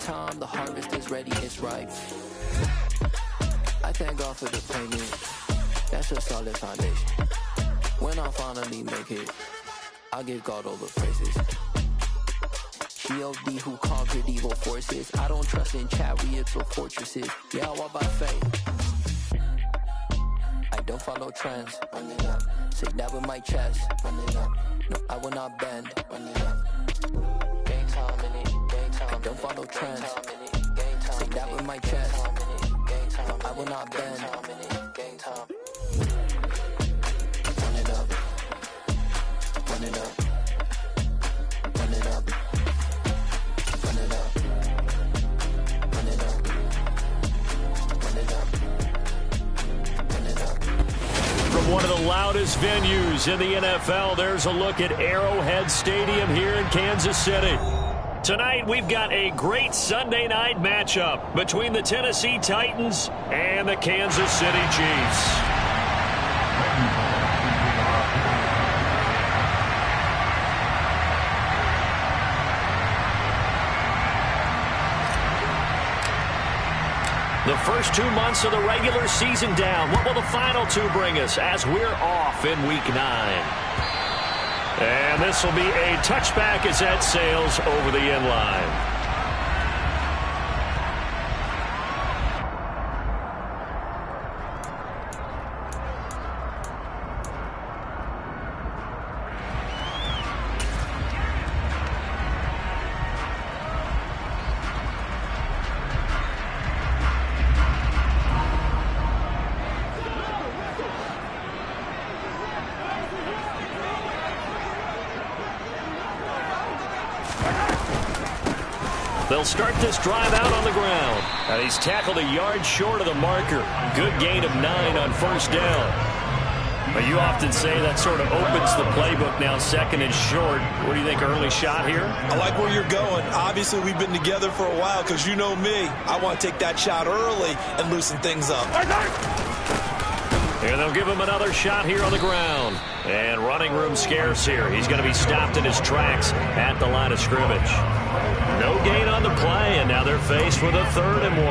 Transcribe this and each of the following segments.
time, the harvest is ready, it's ripe. I thank God for the payment. That's a solid foundation. When I finally make it, I give God all the praises. G.O.D. who conquered evil forces. I don't trust in chariots or fortresses. Yeah, I walk by faith. I don't follow trends. Run it up. Say that with my chest. Run it up. No, I will not bend. Run it up. Game time in it. Game time. I don't follow trends. Say that with my chest. No, I will not bend. Game time. Run it up. Run it up. Run it up. Run it up. Run it up. Run it up. Run it up. From one of the loudest venues in the NFL, there's a look at Arrowhead Stadium here in Kansas City. Tonight, we've got a great Sunday night matchup between the Tennessee Titans and the Kansas City Chiefs. The first 2 months of the regular season down. What will the final two bring us as we're off in Week 9? And this will be a touchback as that sails over the end line. They'll start this drive out on the ground. And he's tackled a yard short of the marker. Good gain of 9 on first down. But you often say that sort of opens the playbook now, second and short. What do you think, early shot here? I like where you're going. Obviously, we've been together for a while because you know me. I want to take that shot early and loosen things up. And they'll give him another shot here on the ground. And running room scarce here. He's going to be stopped in his tracks at the line of scrimmage. No gain on the play, and now they're faced with a 3rd and 1.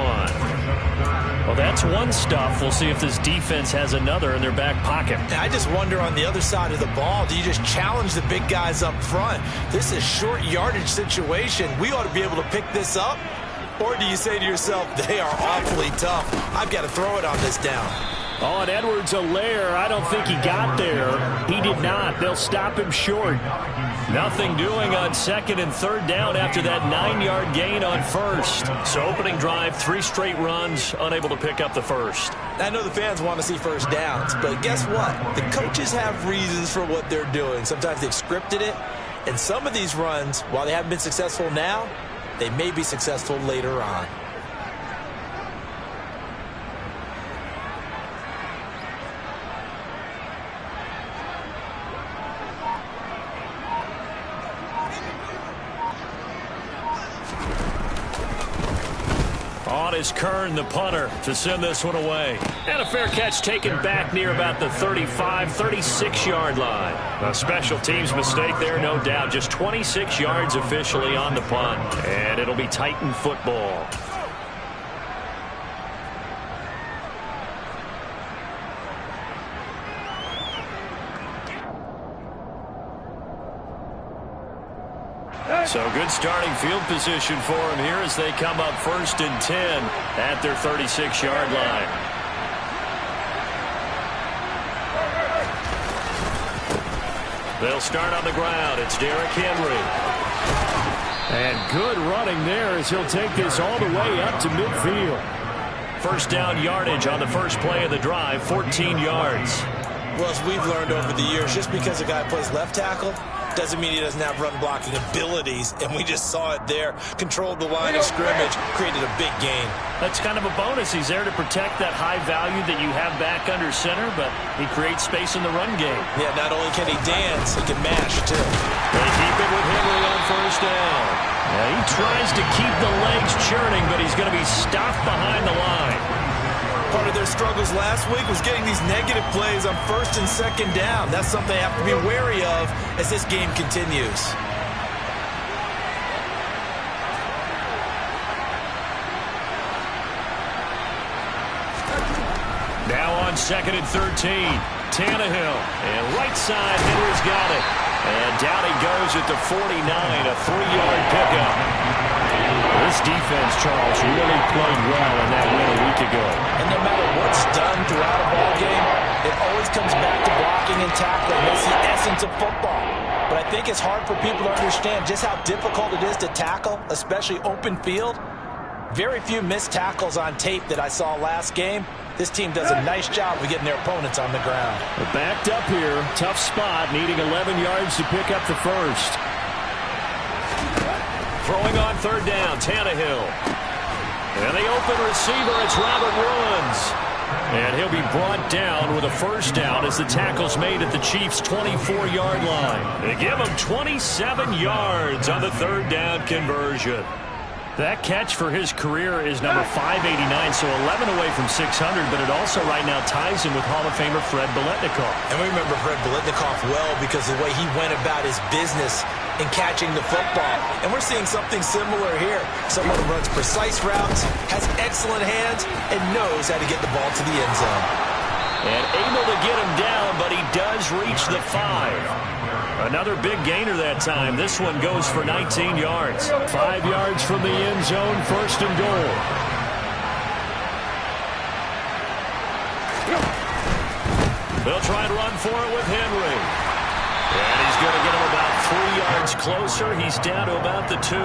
Well, that's one stuff. We'll see if this defense has another in their back pocket. I just wonder on the other side of the ball, do you just challenge the big guys up front? This is a short yardage situation. We ought to be able to pick this up. Or do you say to yourself, they are awfully tough. I've got to throw it on this down. Oh, and Edwards-Helaire, I don't think he got there. He did not. They'll stop him short. Nothing doing on 2nd and 3rd down after that 9-yard gain on first. So opening drive, 3 straight runs, unable to pick up the first. I know the fans want to see first downs, but guess what? The coaches have reasons for what they're doing. Sometimes they've scripted it, and some of these runs, while they haven't been successful now, they may be successful later on. On is Kern, the punter, to send this one away. And a fair catch taken back near about the 35, 36-yard line. A special teams mistake there, no doubt. Just 26 yards officially on the punt. And it'll be Titan football. So good starting field position for him here as they come up 1st and 10 at their 36-yard line. They'll start on the ground. It's Derrick Henry. And good running there as he'll take this all the way up to midfield. First down yardage on the first play of the drive, 14 yards. Well, as we've learned over the years, just because a guy plays left tackle doesn't mean he doesn't have run-blocking abilities, and we just saw it there. Controlled the line of scrimmage, created a big gain. That's kind of a bonus. He's there to protect that high value that you have back under center, but he creates space in the run game. Yeah, not only can he dance, he can mash, too. They keep it with Henry on first down. Now he tries to keep the legs churning, but he's going to be stopped behind the line. Part of their struggles last week was getting these negative plays on 1st and 2nd down. That's something they have to be wary of as this game continues. on 2nd and 13. Tannehill. And right side, Henry's got it. And down he goes at the 49, a 3-yard pickup. This defense, Charles, really played well in that win a week ago. And no matter what's done throughout a ball game, it always comes back to blocking and tackling. That's the essence of football. But I think it's hard for people to understand just how difficult it is to tackle, especially open field. Very few missed tackles on tape that I saw last game. This team does a nice job of getting their opponents on the ground. They're backed up here. Tough spot, needing 11 yards to pick up the first. Throwing on 3rd down, Tannehill. And the open receiver, it's Robert Woods. And he'll be brought down with a first down as the tackle's made at the Chiefs' 24-yard line. They give him 27 yards on the 3rd down conversion. That catch for his career is number 589, so 11 away from 600, but it also right now ties him with Hall of Famer Fred Biletnikoff. And we remember Fred Biletnikoff well because of the way he went about his business in catching the football. And we're seeing something similar here. Someone who runs precise routes, has excellent hands, and knows how to get the ball to the end zone. And able to get him down, but he does reach the 5. Another big gainer that time. This one goes for 19 yards. 5 yards from the end zone, 1st and goal. They'll try and run for it with Henry. And he's going to get him about 3 yards closer. He's down to about the 2.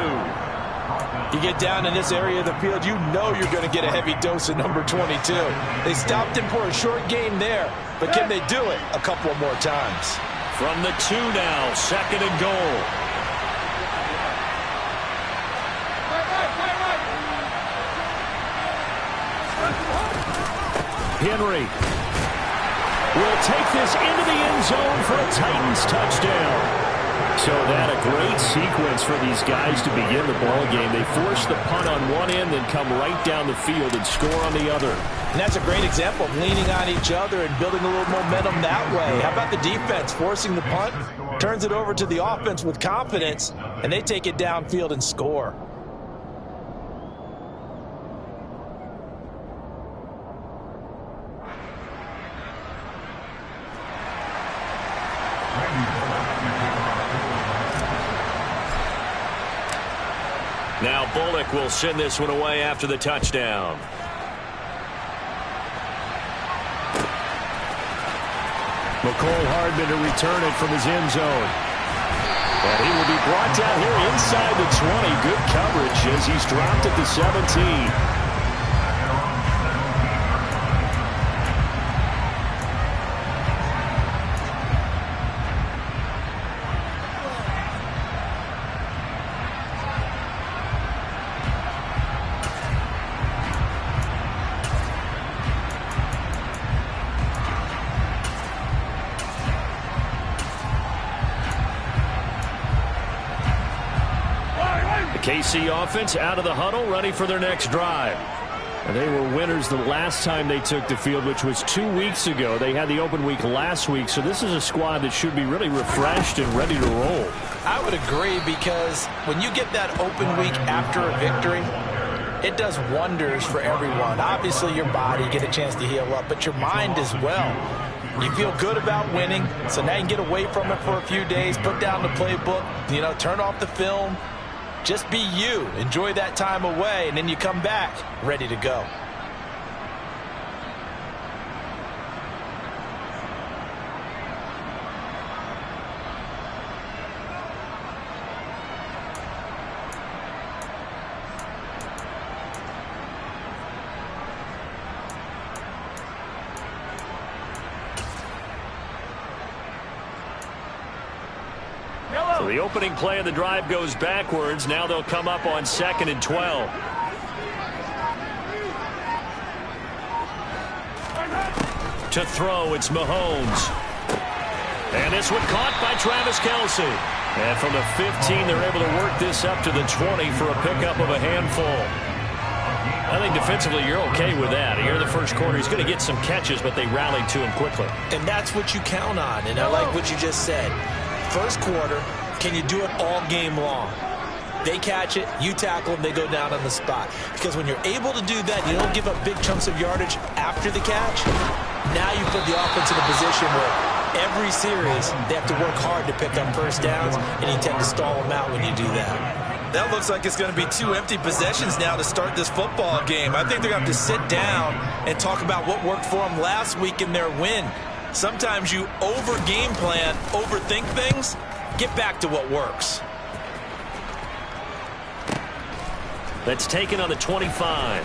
You get down in this area of the field, you know you're going to get a heavy dose of number 22. They stopped him for a short game there, but can they do it a couple more times? From the 2 now, 2nd and goal. Henry will take this into the end zone for a Titans touchdown. So that a great sequence for these guys to begin the ball game. They force the punt on one end, then come right down the field and score on the other. And that's a great example of leaning on each other and building a little momentum that way. How about the defense forcing the punt, turns it over to the offense with confidence, and they take it downfield and score. Now Bullock will send this one away after the touchdown. McCole Hardman to return it from his end zone. And he will be brought down here inside the 20. Good coverage as he's dropped at the 17. KC offense out of the huddle, ready for their next drive. And they were winners the last time they took the field, which was 2 weeks ago. They had the open week last week, so this is a squad that should be really refreshed and ready to roll. I would agree, because when you get that open week after a victory, it does wonders for everyone. Obviously, your body, get a chance to heal up, but your mind as well. You feel good about winning, so now you can get away from it for a few days, put down the playbook, turn off the film. Just be you. Enjoy that time away, and then you come back ready to go. So the opening play of the drive goes backwards. Now they'll come up on 2nd and 12. To throw, it's Mahomes. And this one caught by Travis Kelce. And from the 15, they're able to work this up to the 20 for a pickup of a handful. I think defensively you're okay with that. Here in the first quarter, he's going to get some catches, but they rallied to him quickly. And that's what you count on, and I like what you just said. First quarter, can you do it all game long? They catch it, you tackle them, they go down on the spot. Because when you're able to do that, you don't give up big chunks of yardage after the catch, Now you put the offense in a position where every series they have to work hard to pick up first downs, and you tend to stall them out when you do that. That looks like it's going to be 2 empty possessions now to start this football game. I think they're going to have to sit down and talk about what worked for them last week in their win. Sometimes you over-game plan, overthink things. Get back to what works. That's taken on the 25.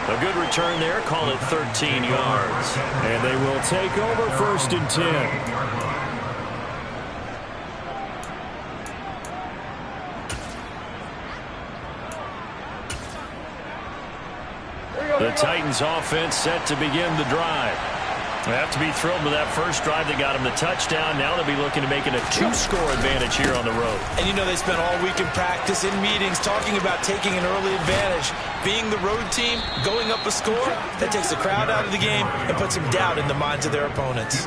A good return there. Call it 13 yards. And they will take over 1st and 10. The Titans offense set to begin the drive. They have to be thrilled with that first drive that got them the touchdown. Now they'll be looking to make it a 2-score advantage here on the road. And you know they spent all week in practice, in meetings, talking about taking an early advantage. Being the road team, going up a score, that takes the crowd out of the game and puts some doubt in the minds of their opponents.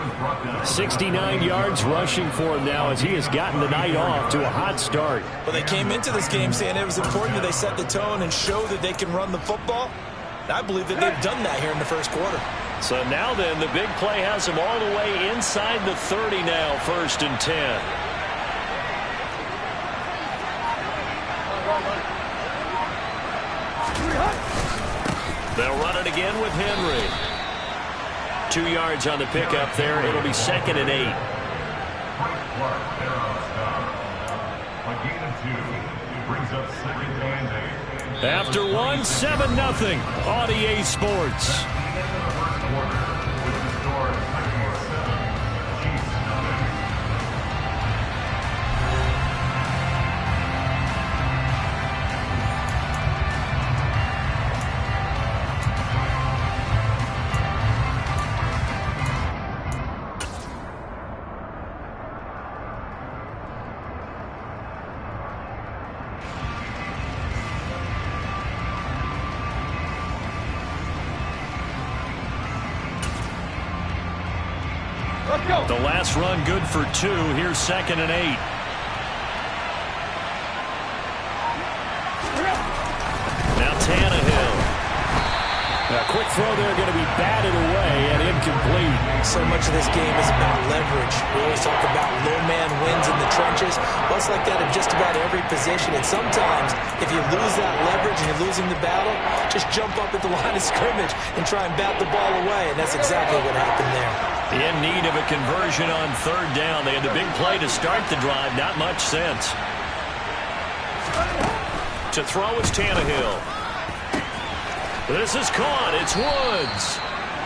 69 yards rushing for him now as he has gotten the night off to a hot start. Well, they came into this game saying it was important that they set the tone and show that they can run the football. And I believe that they've done that here in the first quarter. So now then, the big play has them all the way inside the 30 now, 1st and 10. They'll run it again with Henry. 2 yards on the pickup there. It'll be 2nd and 8. After one, 7-0 on EA Sports. The last run good for 2. Here's 2nd and 8. Now Tannehill. A quick throw there going to be batted away and incomplete. So much of this game is about leverage. We always talk about low man wins in the trenches. Well, it's like that in just about every position. And sometimes, if you lose that leverage and you're losing the battle, just jump up at the line of scrimmage and try and bat the ball away. And that's exactly what happened there. In need of a conversion on 3rd down. They had the big play to start the drive. Not much sense. To throw is Tannehill. This is caught. It's Woods.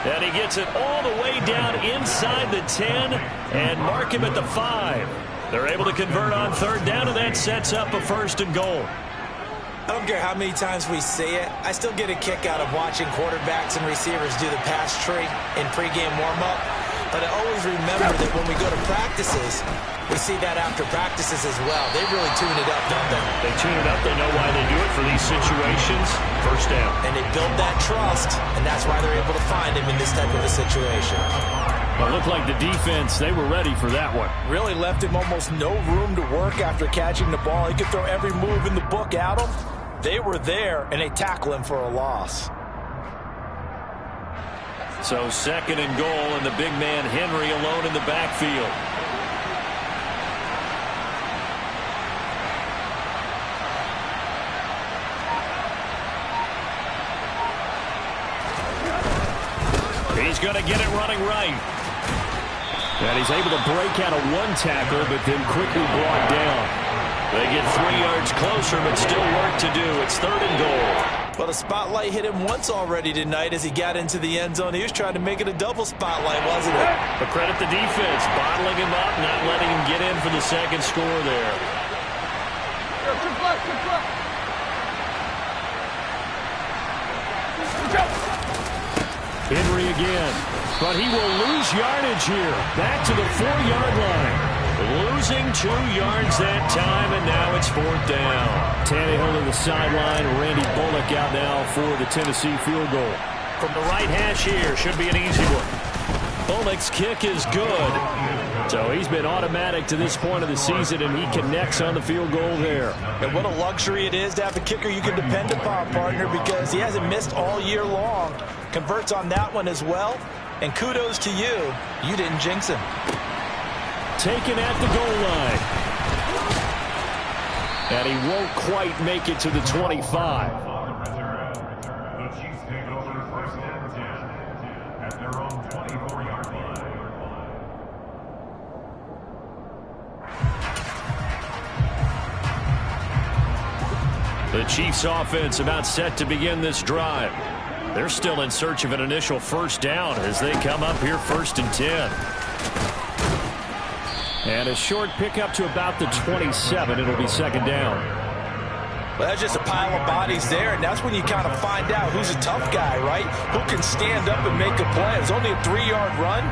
And he gets it all the way down inside the 10 and mark him at the 5. They're able to convert on 3rd down, and that sets up a 1st and goal. I don't care how many times we see it. I still get a kick out of watching quarterbacks and receivers do the pass tree in pregame warm-up. But I always remember that when we go to practices, we see that after practices as well. They really tune it up, don't they? They tune it up. They know why they do it for these situations. 1st down. And they build that trust, and that's why they're able to find him in this type of a situation. Well, it looked like the defense, they were ready for that one. Really left him almost no room to work after catching the ball. He could throw every move in the book at him. They were there, and they tackle him for a loss. So 2nd and goal, and the big man Henry alone in the backfield. He's going to get it running right. And he's able to break out of one tackle, but then quickly brought down. They get 3 yards closer, but still work to do. It's 3rd and goal. Well, the spotlight hit him once already tonight as he got into the end zone. He was trying to make it a double spotlight, wasn't it? But credit the defense, bottling him up, not letting him get in for the 2nd score there. Henry again, but he will lose yardage here. Back to the 4-yard line. Losing 2 yards that time, and now it's 4th down. Tannehill to the sideline. Randy Bullock out now for the Tennessee field goal. From the right hash here, should be an easy one. Bullock's kick is good. So he's been automatic to this point of the season, and he connects on the field goal there. And what a luxury it is to have a kicker you can depend upon, partner, because he hasn't missed all year long. converts on that one as well. And kudos to you. You didn't jinx him. Taken at the goal line. And he won't quite make it to the 25. The Chiefs offense about set to begin this drive. They're still in search of an initial first down as they come up here 1st and 10. And a short pickup to about the 27. It'll be 2nd down. Well, that's just a pile of bodies there, and that's when you kind of find out who's a tough guy, right? Who can stand up and make a play. It was only a 3-yard run,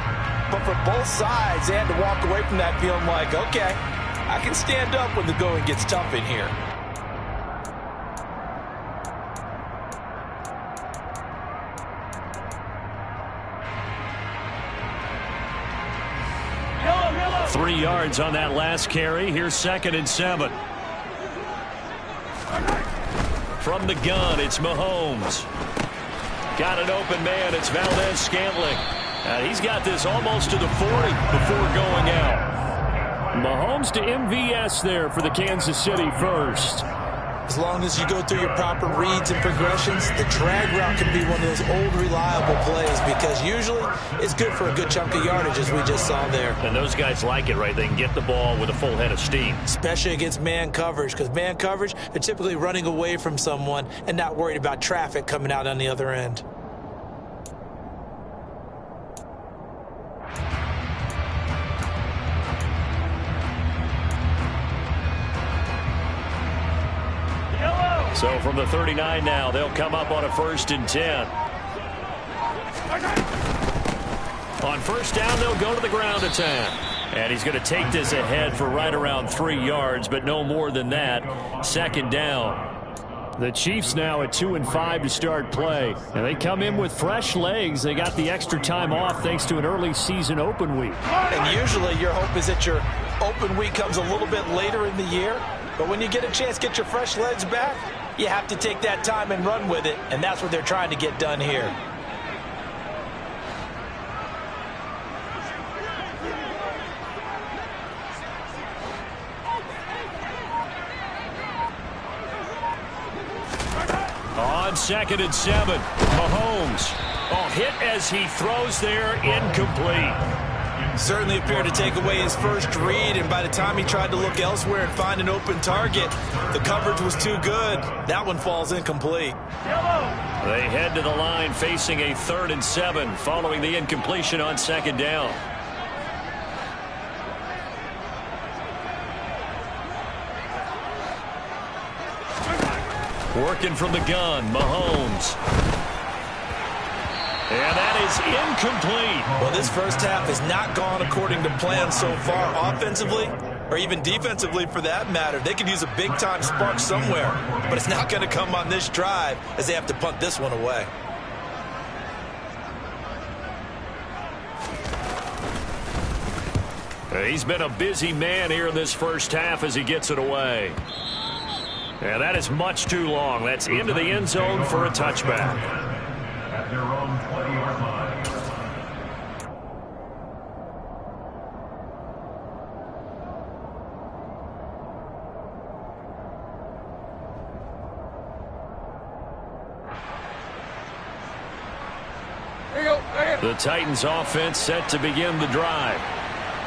but for both sides, they had to walk away from that feeling like, okay, I can stand up when the going gets tough in here. Yellow. 3 yards on that last carry. Here's 2nd and 7. From the gun, it's Mahomes. Got an open man. It's Valdez-Scantling. He's got this almost to the 40 before going out. Mahomes to MVS there for the Kansas City first. As long as you go through your proper reads and progressions, the drag route can be one of those old reliable plays because usually it's good for a good chunk of yardage as we just saw there. And those guys like it, right? They can get the ball with a full head of steam. Especially against man coverage, because man coverage, they're typically running away from someone and not worried about traffic coming out on the other end. So from the 39 now, they'll come up on a 1st and 10. On 1st down, they'll go to the ground attack. And he's going to take this ahead for right around 3 yards, but no more than that. 2nd down. The Chiefs now at 2 and 5 to start play. And they come in with fresh legs. They got the extra time off thanks to an early season open week. And usually your hope is that your open week comes a little bit later in the year. But when you get a chance to get your fresh legs back, you have to take that time and run with it, and that's what they're trying to get done here. On 2nd and 7, Mahomes. Hit as he throws there, incomplete. Certainly appeared to take away his first read, and by the time he tried to look elsewhere and find an open target, the coverage was too good. That one falls incomplete. They head to the line facing a 3rd and 7 following the incompletion on 2nd down. Working from the gun, Mahomes. And that is incomplete. Well, this first half has not gone according to plan so far offensively, or even defensively for that matter. They could use a big-time spark somewhere, but it's not going to come on this drive as they have to punt this one away. He's been a busy man here in this first half as he gets it away. And that is much too long. That's into the end zone for a touchback. At their own 20-yard line. The Titans offense set to begin the drive.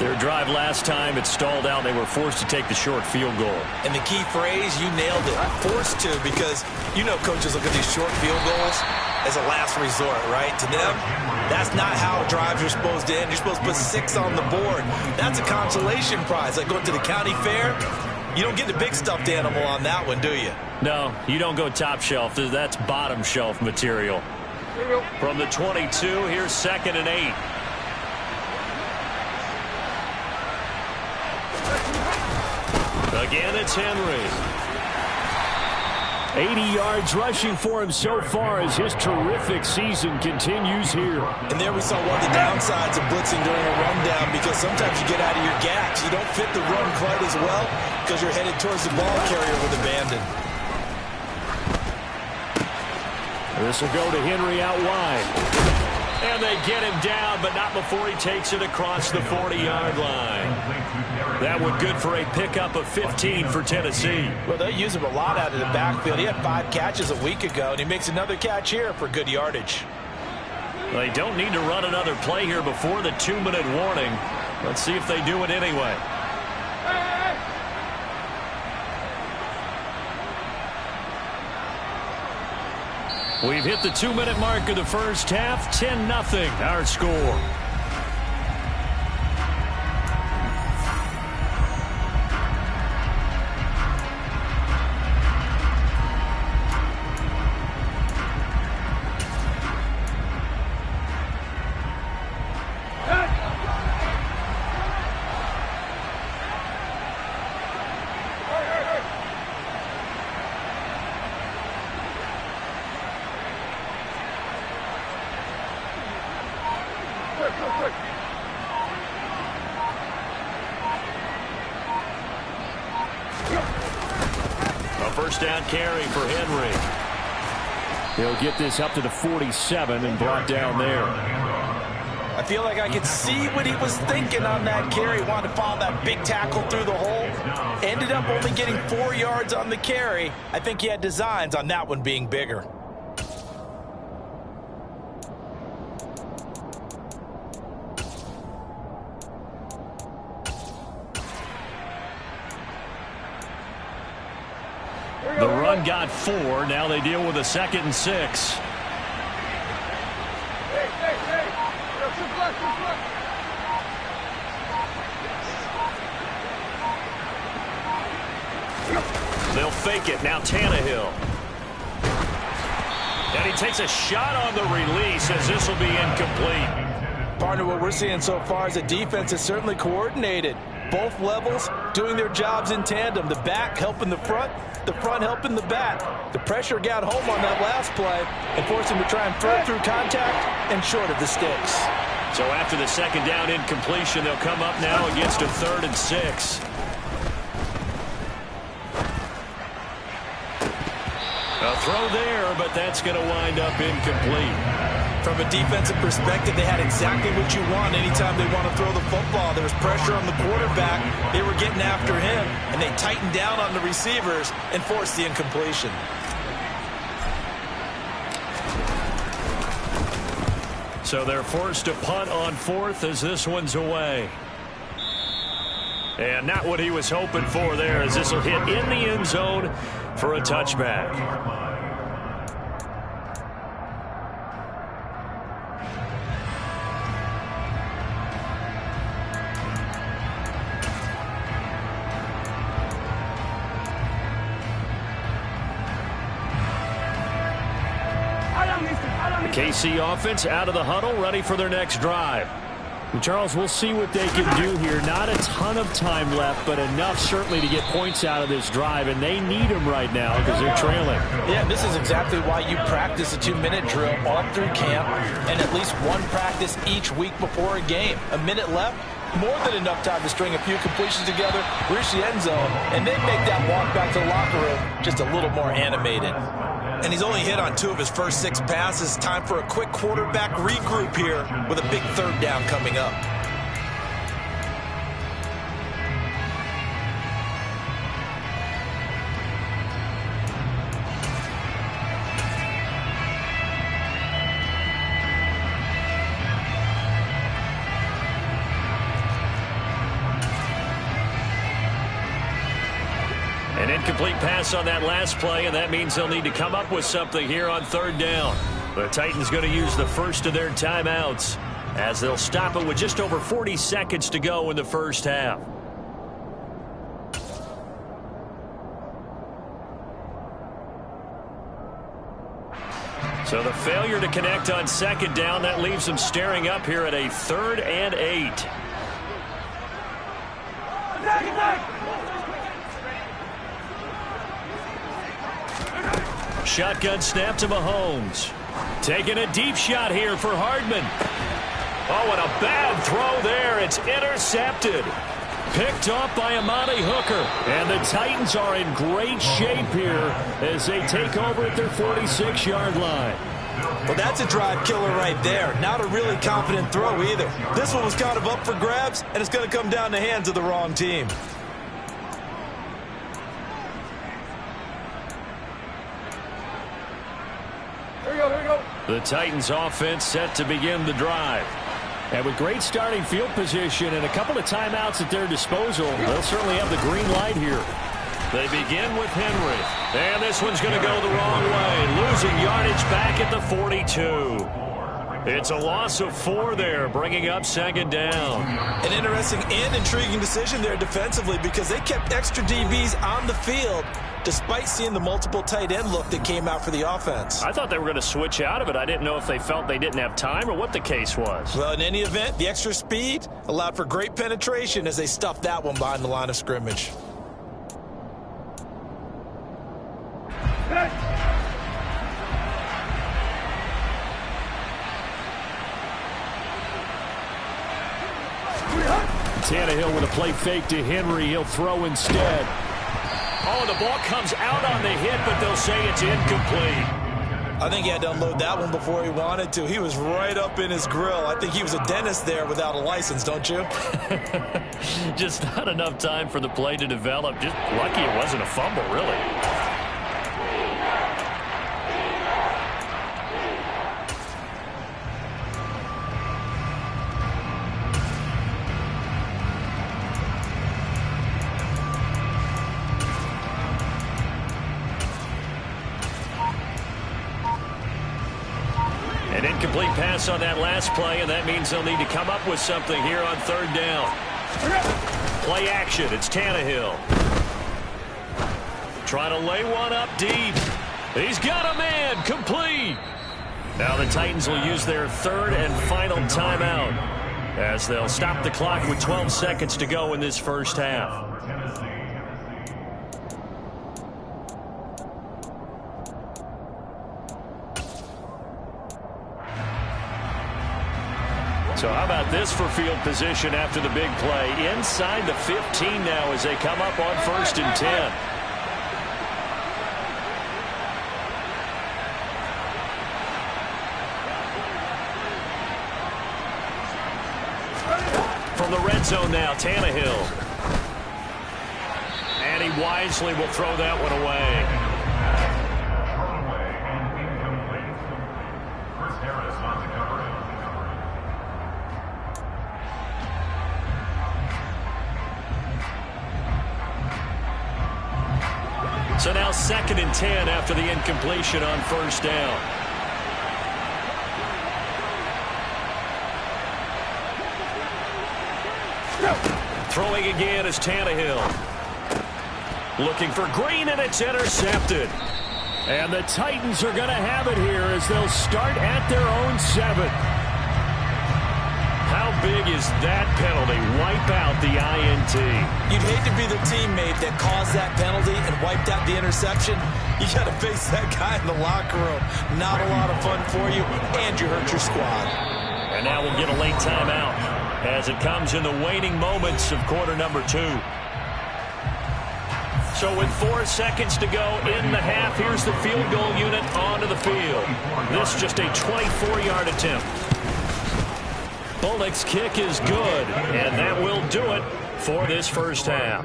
Their drive last time, it stalled out. They were forced to take the short field goal. And the key phrase, you nailed it, forced to, because you know coaches look at these short field goals as a last resort, right? To them, that's not how drives are supposed to end. You're supposed to put 6 on the board. That's a consolation prize. Like going to the county fair, you don't get the big stuffed animal on that one, do you? No, you don't go top shelf. That's bottom shelf material. From the 22, here's 2nd and 8. Again, it's Henry. 80 yards rushing for him so far as his terrific season continues here. And there we saw one of the downsides of blitzing during a rundown, because sometimes you get out of your gaps. You don't fit the run quite as well because you're headed towards the ball carrier with abandon. This will go to Henry out wide. And they get him down, but not before he takes it across the 40-yard line. That would good for a pickup of 15 for Tennessee. Well, they use him a lot out of the backfield. He had 5 catches a week ago, and he makes another catch here for good yardage. They don't need to run another play here before the 2-minute warning. Let's see if they do it anyway. We've hit the 2-minute mark of the first half. 10-0 our score. First down carry for Henry. He'll get this up to the 47 and brought down there. I feel like I could see what he was thinking on that carry. Wanted to follow that big tackle through the hole. Ended up only getting 4 yards on the carry. I think he had designs on that one being bigger. The run got 4. Now they deal with a 2nd and 6. They'll fake it. Now Tannehill. And he takes a shot on the release as this will be incomplete. Partner, what we're seeing so far is a defense is certainly coordinated. Both levels doing their jobs in tandem. The back helping the front helping the back. The pressure got home on that last play and forced him to try and throw through contact and short of the sticks. So after the 2nd down incompletion, they'll come up now against a 3rd and 6. A throw there, but that's going to wind up incomplete. From a defensive perspective, they had exactly what you want anytime they want to throw the football. There was pressure on the quarterback. They were getting after him, and they tightened down on the receivers and forced the incompletion. So they're forced to punt on 4th as this one's away. And not what he was hoping for there, as this will hit in the end zone for a touchback. KC offense out of the huddle, ready for their next drive. And Charles, we'll see what they can do here. Not a ton of time left, but enough certainly to get points out of this drive, and they need them right now because they're trailing. Yeah, this is exactly why you practice a 2-minute drill all through camp and at least one practice each week before a game. A minute left, more than enough time to string a few completions together, reach the end zone, and then make that walk back to the locker room just a little more animated. And he's only hit on 2 of his first 6 passes. Time for a quick quarterback regroup here with a big 3rd down coming up. An incomplete pass on that last play, and that means they'll need to come up with something here on 3rd down. The Titans going to use the first of their timeouts as they'll stop it with just over 40 seconds to go in the first half. So the failure to connect on 2nd down, that leaves them staring up here at a 3rd and 8. Shotgun snap to Mahomes. Taking a deep shot here for Hardman. Oh, and a bad throw there. It's intercepted. Picked off by Amani Hooker. And the Titans are in great shape here as they take over at their 46-yard line. Well, that's a drive killer right there. Not a really confident throw either. This one was kind of up for grabs, and it's going to come down the hands of the wrong team. Here we go. The Titans offense set to begin the drive. And with great starting field position and a couple of timeouts at their disposal, they'll certainly have the green light here. They begin with Henry. And this one's going to go the wrong way. Losing yardage back at the 42. It's a loss of 4 there, bringing up second down. An interesting and intriguing decision there defensively because they kept extra DBs on the field despite seeing the multiple tight end look that came out for the offense. I thought they were going to switch out of it. I didn't know if they felt they didn't have time or what the case was. Well, in any event, the extra speed allowed for great penetration as they stuffed that one behind the line of scrimmage. Tannehill with a play fake to Henry. He'll throw instead. Oh, the ball comes out on the hit, but they'll say it's incomplete. I think he had to unload that one before he wanted to. He was right up in his grill. I think he was a dentist there without a license, don't you? Just not enough time for the play to develop. Just lucky it wasn't a fumble, really. An incomplete pass on that last play, and that means they'll need to come up with something here on third down. Play action. It's Tannehill. Trying to lay one up deep. He's got a man. Complete. Now the Titans will use their third and final timeout as they'll stop the clock with 12 seconds to go in this first half. So how about this for field position after the big play? Inside the 15 now as they come up on 1st and 10. From the red zone now, Tannehill. And he wisely will throw that one away. So now 2nd and 10 after the incompletion on 1st down. Throwing again is Tannehill. Looking for Green, and it's intercepted. And the Titans are going to have it here as they'll start at their own 7. How big is that penalty? Wipe out the INT. You'd hate to be the teammate that caused that penalty and wiped out the interception. You got to face that guy in the locker room. Not a lot of fun for you, and you hurt your squad. And now we'll get a late timeout as it comes in the waning moments of quarter number 2. So with 4 seconds to go in the half, here's the field goal unit onto the field. This just a 24-yard attempt. Bullock's kick is good, and that will do it for this first half.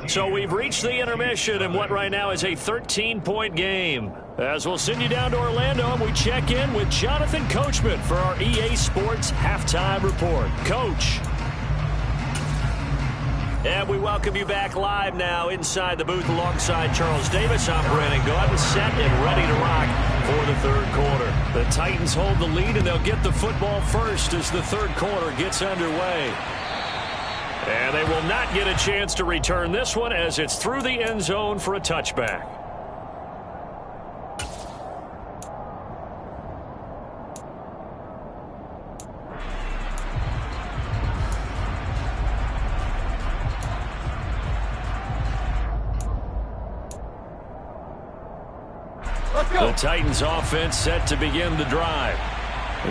So we've reached the intermission in what right now is a 13-point game. As we'll send you down to Orlando, and we check in with Jonathan Coachman for our EA Sports Halftime Report. Coach. And we welcome you back live now inside the booth alongside Charles Davis. I'm Brandon Gordon, set and ready to rock for the third quarter. The Titans hold the lead, and they'll get the football first as the third quarter gets underway. And they will not get a chance to return this one as it's through the end zone for a touchback. The Titans offense set to begin the drive.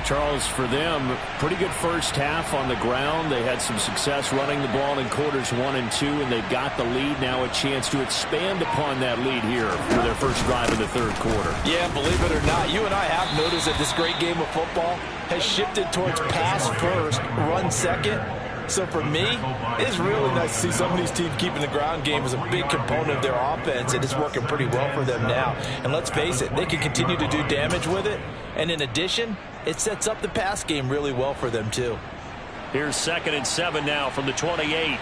Charles, for them, pretty good first half on the ground. They had some success running the ball in quarters 1 and 2, and they got the lead. Now a chance to expand upon that lead here for their first drive in the third quarter. Yeah, believe it or not, you and I have noticed that this great game of football has shifted towards pass first, run second. So for me, it's really nice to see some of these teams keeping the ground game as a big component of their offense, and it's working pretty well for them now. And let's face it, they can continue to do damage with it. And in addition, it sets up the pass game really well for them too. Here's 2nd and 7 now from the 28.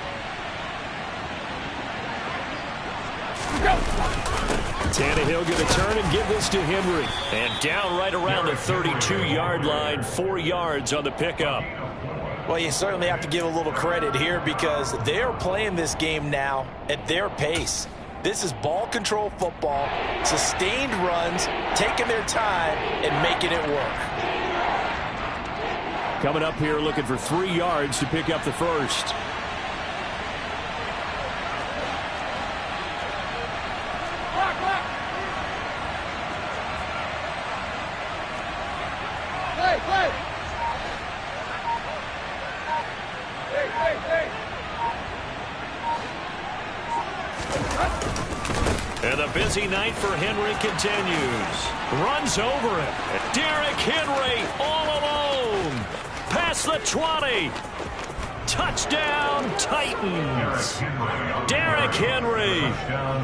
Tannehill going to turn and give this to Henry. And down right around the 32-yard line, 4 yards on the pickup. Well, you certainly have to give a little credit here because they're playing this game now at their pace. This is ball control football, sustained runs, taking their time and making it work. Coming up here looking for 3 yards to pick up the first. And the busy night for Henry continues. Runs over him. Derrick Henry all alone. Past the 20. Touchdown, Titans. Derrick Henry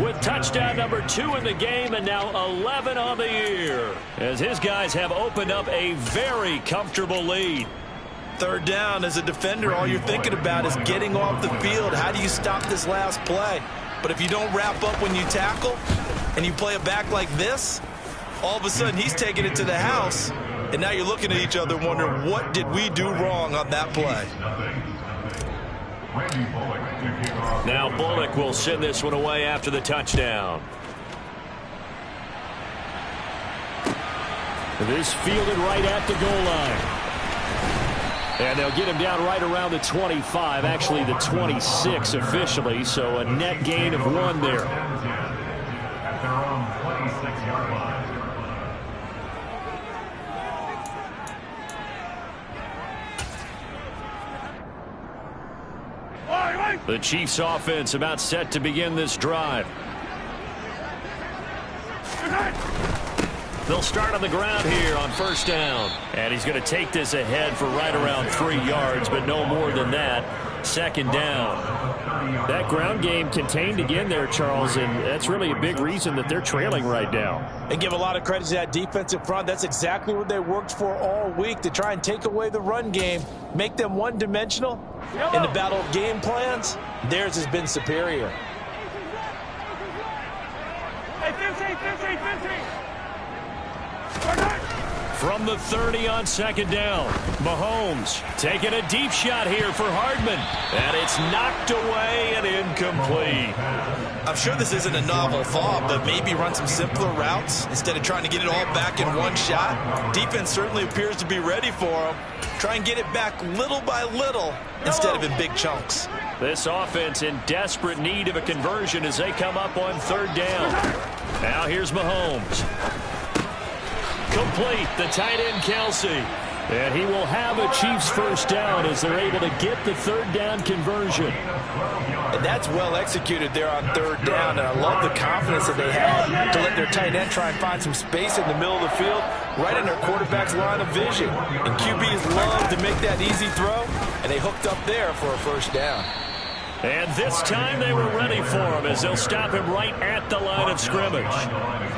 with touchdown number 2 in the game and now 11 on the year. As his guys have opened up a very comfortable lead. Third down, as a defender, all you're thinking about is getting off the field. How do you stop this last play? But if you don't wrap up when you tackle and you play it back like this, all of a sudden he's taking it to the house, and now you're looking at each other wondering, what did we do wrong on that play? Now Bullock will send this one away after the touchdown. This fielded right at the goal line. And they'll get him down right around the 25, actually the 26 officially, so a net gain of 1 there. At their own 26-yard line. The Chiefs offense about set to begin this drive. They'll start on the ground here on first down. And he's going to take this ahead for right around 3 yards, but no more than that. 2nd down. That ground game contained again there, Charles, and that's really a big reason that they're trailing right now. And give a lot of credit to that defensive front. That's exactly what they worked for all week, to try and take away the run game, make them one-dimensional. In the battle of game plans, theirs has been superior. From the 30 on 2nd down, Mahomes taking a deep shot here for Hardman. And it's knocked away and incomplete. I'm sure this isn't a novel thought, but maybe run some simpler routes instead of trying to get it all back in one shot. Defense certainly appears to be ready for them. Try and get it back little by little instead of in big chunks. This offense in desperate need of a conversion as they come up on 3rd down. Now here's Mahomes. Complete, the tight end Kelsey. And he will have a Chiefs first down as they're able to get the 3rd down conversion. And that's well executed there on 3rd down. And I love the confidence that they had to let their tight end try and find some space in the middle of the field, right in their quarterback's line of vision. And QBs love to make that easy throw, and they hooked up there for a first down. And this time they were ready for him as they'll stop him right at the line of scrimmage.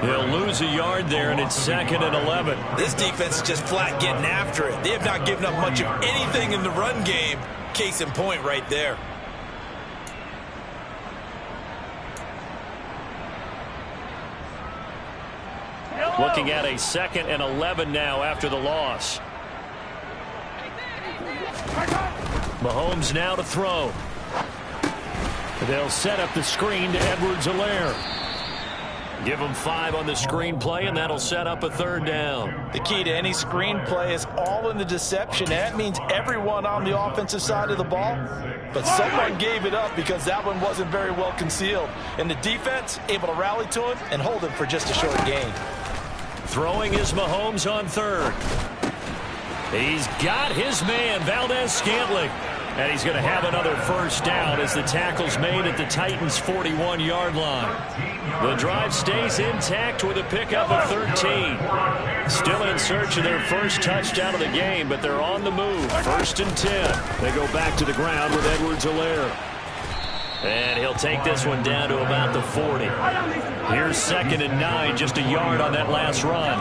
They'll lose a yard there, and it's 2nd and 11. This defense is just flat getting after it. They have not given up much of anything in the run game. Case in point right there. Looking at a 2nd and 11 now after the loss. Mahomes now to throw. They'll set up the screen to Edwards-Helaire. Give them 5 on the screen play, and that'll set up a 3rd down. The key to any screen play is all in the deception. And that means everyone on the offensive side of the ball. But someone gave it up because that one wasn't very well concealed. And the defense able to rally to him and hold him for just a short gain. Throwing is Mahomes on 3rd. He's got his man, Valdez-Scantling. And he's going to have another first down as the tackle's made at the Titans' 41-yard line. The drive stays intact with a pickup of 13. Still in search of their first touchdown of the game, but they're on the move. 1st and 10. They go back to the ground with Edwards-Helaire. And he'll take this one down to about the 40. Here's 2nd and 9, just a yard on that last run.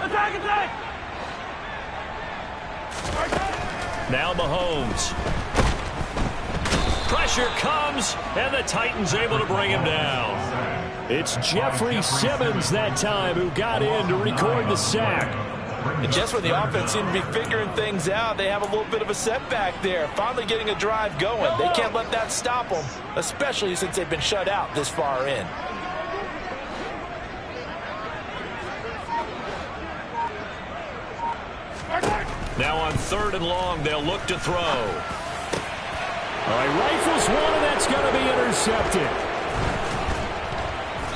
Attack! Now Mahomes. Pressure comes, and the Titans able to bring him down. It's Jeffrey Simmons that time who got in to record the sack. And just when the offense seemed to be figuring things out, they have a little bit of a setback there. Finally getting a drive going. They can't let that stop them, especially since they've been shut out this far in. Now on 3rd and long, they'll look to throw. All right, rifles one, and that's going to be intercepted.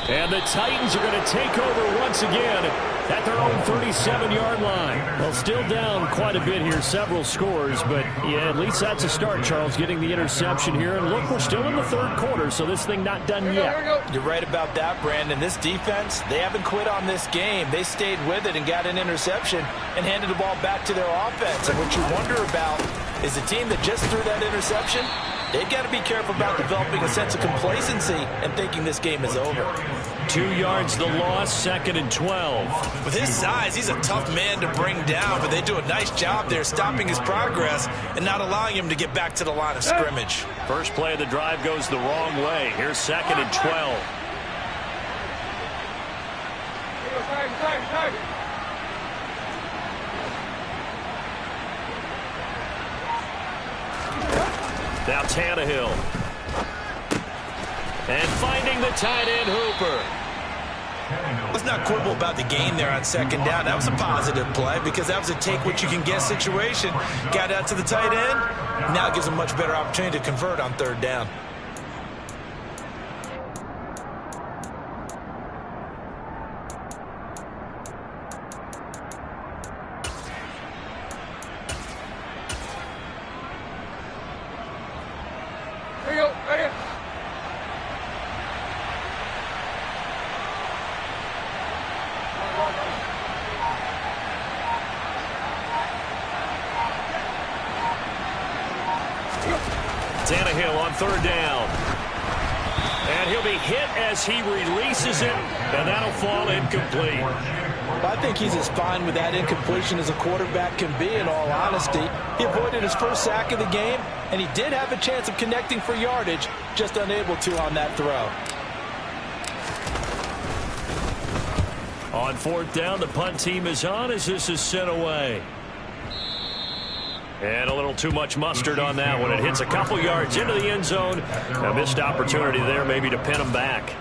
And the Titans are going to take over once again at their own 37-yard line. Well, still down quite a bit here, several scores, but yeah, at least that's a start, Charles, getting the interception here. And look, we're still in the 3rd quarter, so this thing not done yet. You're right about that, Brandon. This defense, they haven't quit on this game. They stayed with it and got an interception and handed the ball back to their offense. And what you wonder about is the team that just threw that interception, they've got to be careful about developing a sense of complacency and thinking this game is over. 2 yards the loss, 2nd and 12. With his size, he's a tough man to bring down, but they do a nice job there stopping his progress and not allowing him to get back to the line of scrimmage. First play of the drive goes the wrong way. Here's 2nd and 12. Now Tannehill. And finding the tight end Hooper. Let's not quibble about the gain there on 2nd down. That was a positive play because that was a take-what-you-can-get situation. Got out to the tight end. Now it gives them much better opportunity to convert on 3rd down. Tannehill on 3rd down. And he'll be hit as he releases it, and that'll fall incomplete. I think he's as fine with that incompletion as a quarterback can be, in all honesty. He avoided his first sack of the game, and he did have a chance of connecting for yardage, just unable to on that throw. On 4th down, the punt team is on as this is sent away. And a little too much mustard on that one. It hits a couple yards into the end zone. A missed opportunity there maybe to pin them back.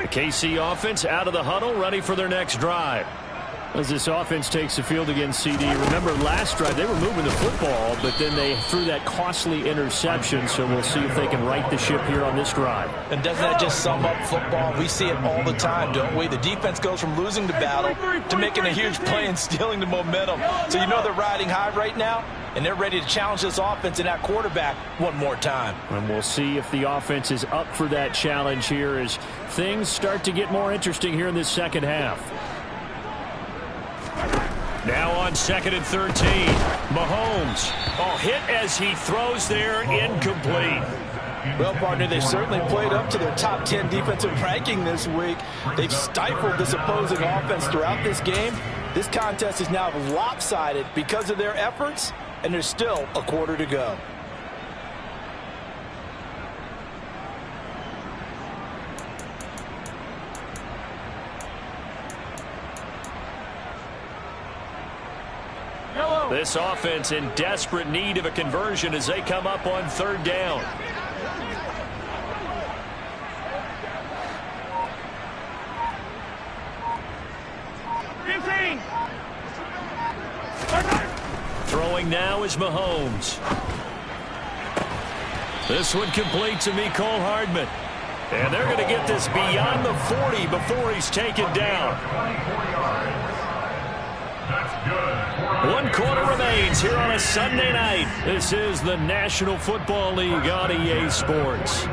The KC offense out of the huddle, ready for their next drive. As this offense takes the field against CD, remember last drive they were moving the football, but then they threw that costly interception, so we'll see if they can right the ship here on this drive. And doesn't that just sum up football? We see it all the time, don't we? The defense goes from losing the battle to making a huge play and stealing the momentum. So you know they're riding high right now, and they're ready to challenge this offense and that quarterback one more time. And we'll see if the offense is up for that challenge here as things start to get more interesting here in this second half. Now on 2nd and 13, Mahomes. Hit as he throws there, incomplete. Well, partner, they've certainly played up to their top 10 defensive ranking this week. They've stifled this opposing offense throughout this game. This contest is now lopsided because of their efforts, and there's still a quarter to go. This offense in desperate need of a conversion as they come up on 3rd down. Throwing now is Mahomes. This one complete to Mecole Hardman. And they're going to get this beyond the 40 before he's taken down. 1 quarter remains here on a Sunday night. This is the National Football League on EA Sports.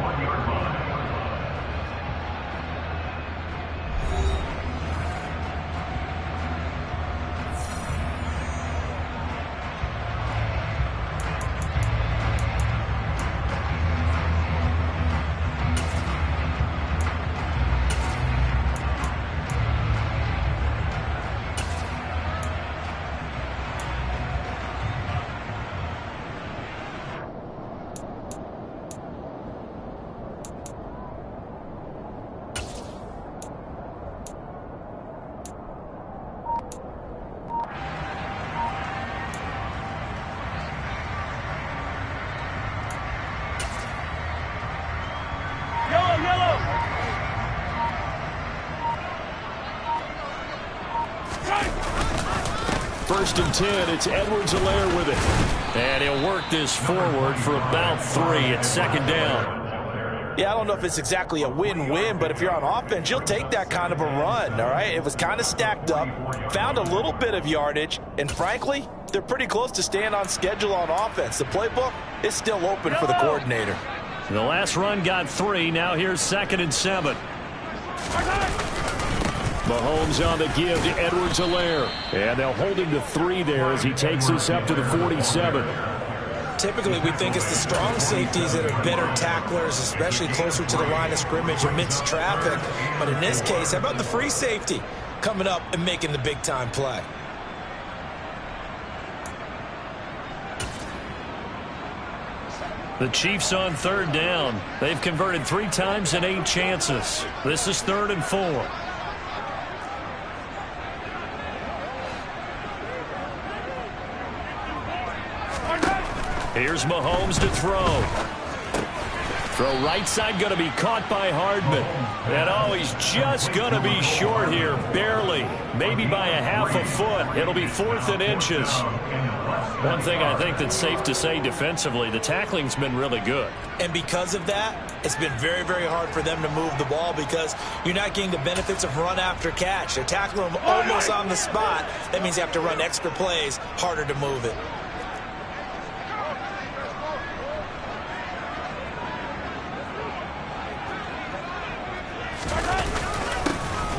First and 10, it's Edwards-Helaire with it. And he'll work this forward for about 3 at second down. Yeah, I don't know if it's exactly a win-win, but if you're on offense, you'll take that kind of a run, all right? It was kind of stacked up, found a little bit of yardage, and frankly, they're pretty close to staying on schedule on offense. The playbook is still open for the coordinator. The last run got 3. Now here's 2nd and 7. Mahomes on the give to Edwards-Helaire. And they'll hold him to 3 there as he takes us up to the 47. Typically, we think it's the strong safeties that are better tacklers, especially closer to the line of scrimmage amidst traffic. But in this case, how about the free safety coming up and making the big-time play? The Chiefs on 3rd down. They've converted 3 times and 8 chances. This is 3rd and 4. Here's Mahomes to throw. Throw right side going to be caught by Hardman. And oh, he's just going to be short here, barely. Maybe by a half a foot. It'll be 4th and inches. One thing I think that's safe to say defensively, the tackling's been really good. And because of that, it's been very, very hard for them to move the ball because you're not getting the benefits of run after catch. They're tackling them almost on the spot. That means you have to run extra plays, harder to move it.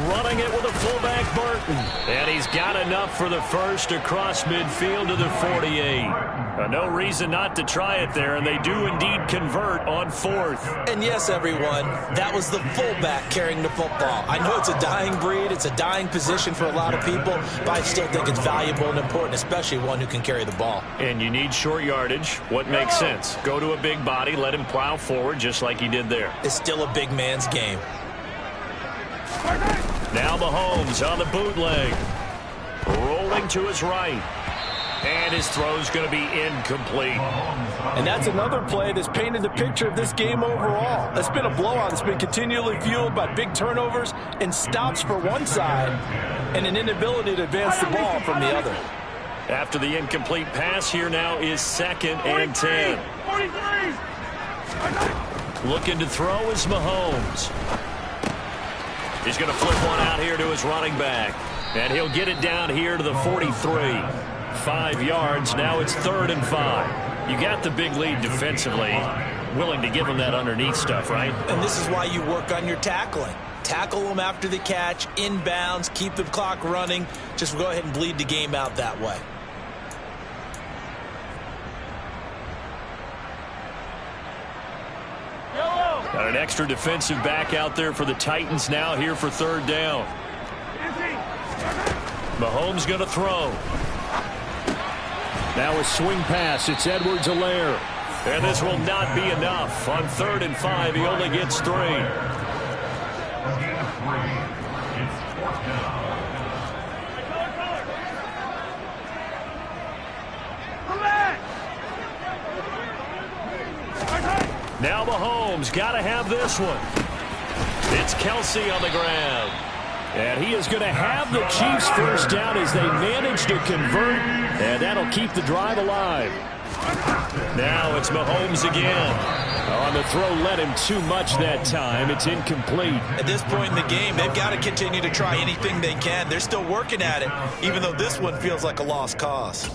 Running it with a fullback, Burton. And he's got enough for the first across midfield to the 48. No reason not to try it there, and they do indeed convert on 4th. And yes, everyone, that was the fullback carrying the football. I know it's a dying breed, it's a dying position for a lot of people, but I still think it's valuable and important, especially one who can carry the ball. And you need short yardage. What makes sense? Go to a big body, let him plow forward just like he did there. It's still a big man's game. Now Mahomes on the bootleg. Rolling to his right. And his throw's going to be incomplete. And that's another play that's painted the picture of this game overall. It's been a blowout. It's been continually fueled by big turnovers and stops for one side and an inability to advance the ball from the other. After the incomplete pass, here now is 2nd and 10. 43. Looking to throw is Mahomes. He's going to flip one out here to his running back. And he'll get it down here to the 43. 5 yards. Now it's 3rd and 5. You got the big lead defensively. Willing to give him that underneath stuff, right? And this is why you work on your tackling. Tackle them after the catch, inbounds, keep the clock running. Just go ahead and bleed the game out that way. Got an extra defensive back out there for the Titans now here for 3rd down. Mahomes going to throw. Now a swing pass. It's Edwards-Helaire. And this will not be enough. On 3rd and 5, he only gets 3. Now Mahomes got to have this one. It's Kelsey on the ground. And he is going to have the Chiefs first down as they manage to convert. And that'll keep the drive alive. Now it's Mahomes again. On the throw, led him too much that time. It's incomplete. At this point in the game, they've got to continue to try anything they can. They're still working at it, even though this one feels like a lost cause.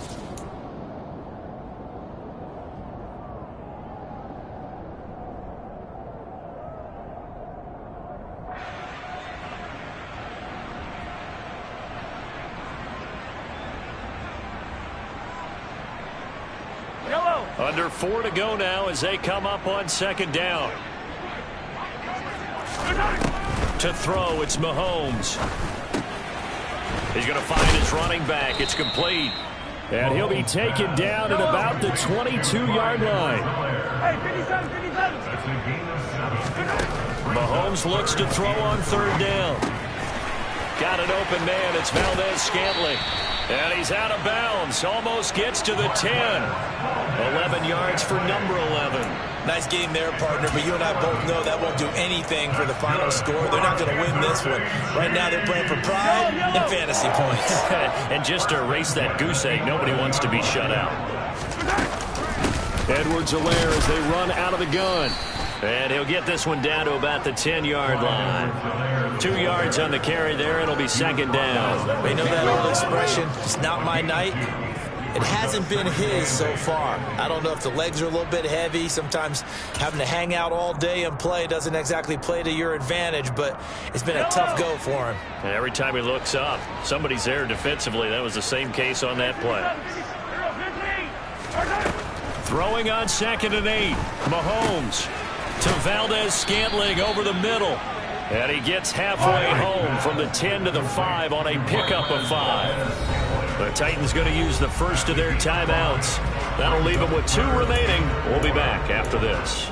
Under 4 to go now as they come up on second down. To throw, it's Mahomes. He's going to find his running back. It's complete. And he'll be taken down at about the 22-yard line. Mahomes looks to throw on third down. Got an open man. It's Valdez-Scantling. And he's out of bounds. Almost gets to the 10. 11 yards for number 11. Nice game there, partner, but you and I both know that won't do anything for the final score. They're not going to win this one. Right now they're playing for pride and fantasy points. And just to erase that goose egg, nobody wants to be shut out. Edwards-Helaire as they run out of the gun. And he'll get this one down to about the 10-yard line. 2 yards on the carry there. It'll be second down. They know that old expression, it's not my night. It hasn't been his so far. I don't know if the legs are a little bit heavy. Sometimes having to hang out all day and play doesn't exactly play to your advantage, but it's been a tough go for him. And every time he looks up, somebody's there defensively. That was the same case on that play. Throwing on 2nd and 8. Mahomes to Valdez-Scantling over the middle. And he gets halfway home from the 10 to the 5 on a pickup of 5. The Titans going to use the first of their timeouts. That'll leave them with 2 remaining. We'll be back after this.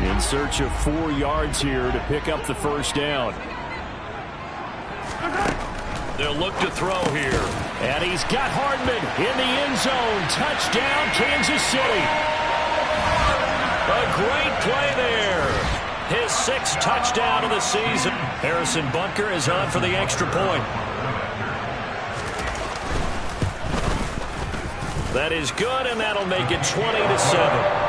In search of 4 yards here to pick up the first down. They'll look to throw here. And he's got Hardman in the end zone. Touchdown, Kansas City. A great play there. His 6th touchdown of the season. Harrison Butker is on for the extra point. That is good, and that'll make it 20-7.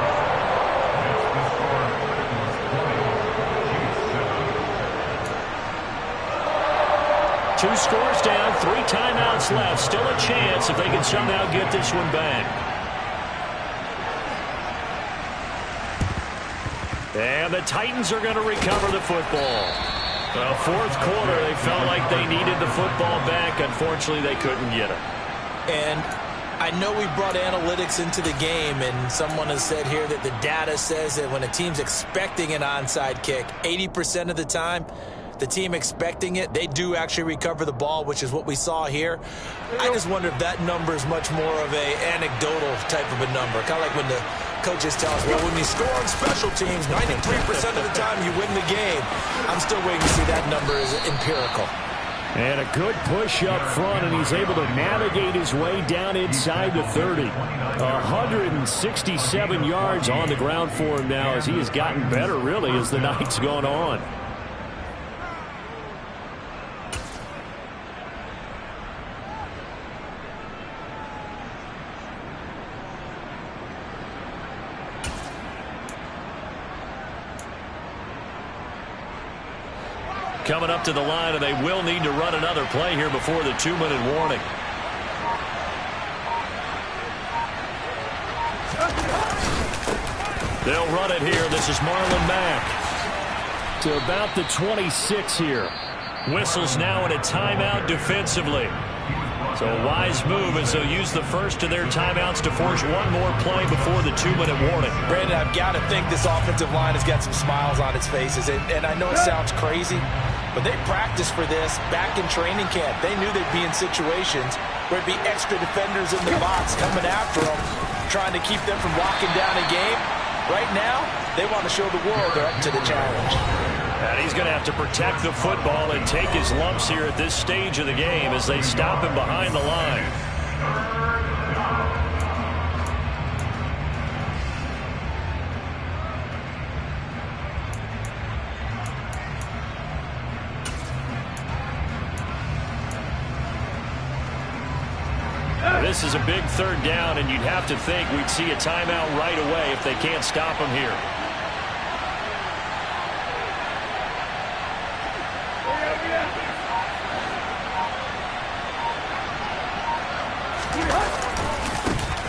Two scores down, 3 timeouts left. Still a chance if they can somehow get this one back. And the Titans are going to recover the football. Well, 4th quarter, they felt like they needed the football back. Unfortunately, they couldn't get it. And I know we brought analytics into the game, and someone has said here that the data says that when a team's expecting an onside kick, 80% of the time, the team expecting it, they do actually recover the ball, which is what we saw here. I just wonder if that number is much more of a anecdotal type of a number. Kind of like when the coaches tell us, well, when you score on special teams, 93% of the time you win the game. I'm still waiting to see that number is empirical. And a good push up front, and he's able to navigate his way down inside the 30. 167 yards on the ground for him now as he has gotten better, really, as the night's gone on. Coming up to the line, and they will need to run another play here before the 2-minute warning. They'll run it here. This is Marlon Mack to about the 26 here. Whistles now in a timeout defensively. So a wise move as they'll use the first of their timeouts to force one more play before the 2-minute warning. Brandon, I've got to think this offensive line has got some smiles on its faces. And I know it sounds crazy, but they practiced for this back in training camp. They knew they'd be in situations where it'd be extra defenders in the box coming after them, trying to keep them from locking down a game. Right now, they want to show the world they're up to the challenge. And he's going to have to protect the football and take his lumps here at this stage of the game as they stop him behind the line. this is a big third down, and you'd have to think we'd see a timeout right away if they can't stop him here.